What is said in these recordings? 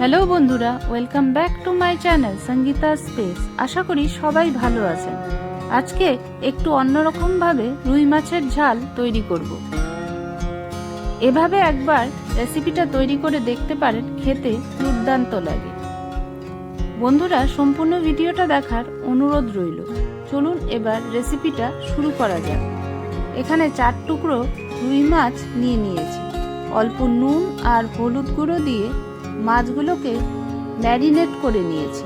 Hello বন্ধুরা, welcome back to my channel Sangeeta space. আশা করি সবাই ভালো আছেন। আজকে একটু অন্যরকম ভাবে রুই মাছের ঝাল তৈরি করব। এভাবে একবার রেসিপিটা তৈরি করে দেখতে পারেন, খেতে দুর্দান্ত লাগে। বন্ধুরা, সম্পূর্ণ ভিডিওটা দেখার অনুরোধ রইল। চলুন এবার রেসিপিটা শুরু করা যাক। এখানে 4 টুকরো রুই মাছ নিয়েছি। অল্প নুন আর হলুদ গুঁড়ো দিয়ে মাছগুলোকে ম্যারিনেট করে নিয়েছি।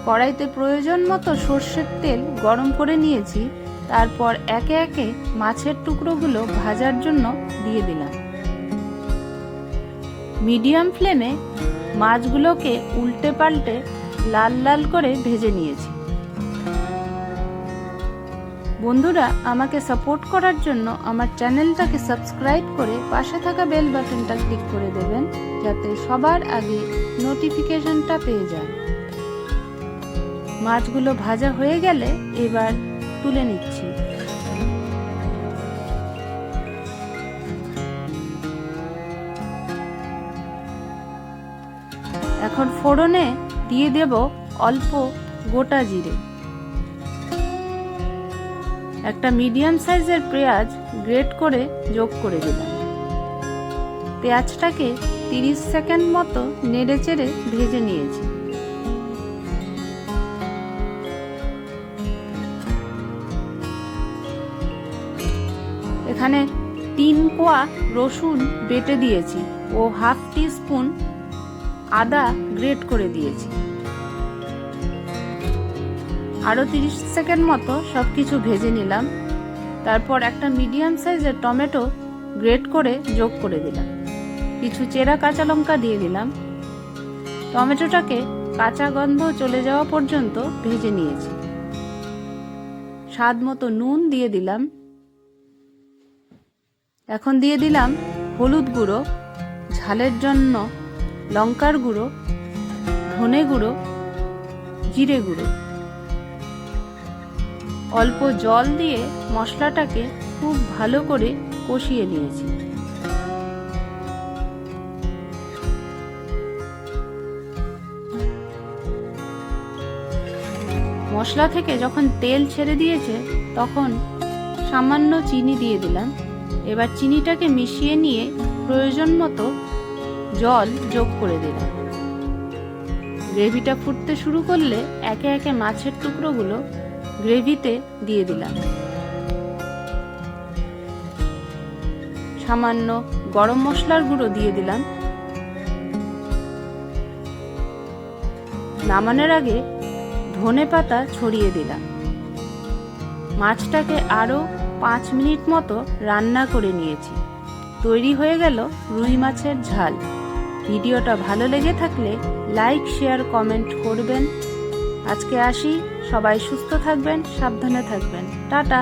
কড়াইতে প্রয়োজন মতো সর্ষের তেল গরম করে নিয়েছি। তারপর একে একে মাছের টুকরোগুলো ভাজার জন্য দিয়ে দিলাম। মিডিয়াম ফ্লেমে মাছগুলোকে উল্টে পাল্টে লাল লাল করে ভেজে নিয়েছি। বন্ধুরা, আমাকে সাপোর্ট করার জন্য আমার চ্যানেলটাকে সাবস্ক্রাইব করে পাশে থাকা বেল বাটনটা ক্লিক করে দেবেন, যাতে সবার আগে নোটিফিকেশনটা পেয়ে যান। মাছগুলো ভাজা হয়ে গেলে এবার তুলে নিচ্ছি। এখন ফোড়নে দিয়ে দেব অল্প গোটা জিরে, একটা মিডিয়াম সাইজের পেঁয়াজ গ্রেট করে যোগ করে দিলাম। পেঁয়াজটাকে 30 সেকেন্ড মতো নেড়েচেড়ে ভেজে নিয়েছি। এখানে 3 কোয়া রসুন বেটে দিয়েছি ও হাফ টিস্পুন আদা গ্রেট করে দিয়েছি। আরও 30 সেকেন্ড মতো সবকিছু ভেজে নিলাম। তারপর একটা মিডিয়াম সাইজের টমেটো গ্রেট করে যোগ করে দিলাম। কিছু চেরা কাঁচা লঙ্কা দিয়ে দিলাম। টমেটোটাকে কাঁচা গন্ধ চলে যাওয়া পর্যন্ত ভেজে নিয়েছি। স্বাদ মতো নুন দিয়ে দিলাম। এখন দিয়ে দিলাম হলুদ গুঁড়ো, ঝালের জন্য লঙ্কার গুঁড়ো, ধনে গুঁড়ো, জিরে গুঁড়ো। অল্প জল দিয়ে মশলাটাকে খুব ভালো করে কষিয়ে নিয়েছি। মশলা থেকে যখন তেল ছেড়ে দিয়েছে তখন সামান্য চিনি দিয়ে দিলাম। এবার চিনিটাকে মিশিয়ে নিয়ে প্রয়োজন মতো জল যোগ করে দিলাম। গ্রেভিটা ফুটতে শুরু করলে একে একে মাছের টুকরোগুলো গ্রেভিতে দিয়ে দিলাম। সামান্য গরম মশলার গুঁড়ো দিয়ে দিলাম। নামানোর আগে ধনে পাতা ছড়িয়ে দিলাম। মাছটাকে আরও 5 মিনিট মতো রান্না করে নিয়েছি। তৈরি হয়ে গেল রুই মাছের ঝাল। ভিডিওটা ভালো লেগে থাকলে লাইক, শেয়ার, কমেন্ট করবেন। আজকে আসি। সবাই সুস্থ থাকবেন, সাবধানে থাকবেন। টাটা।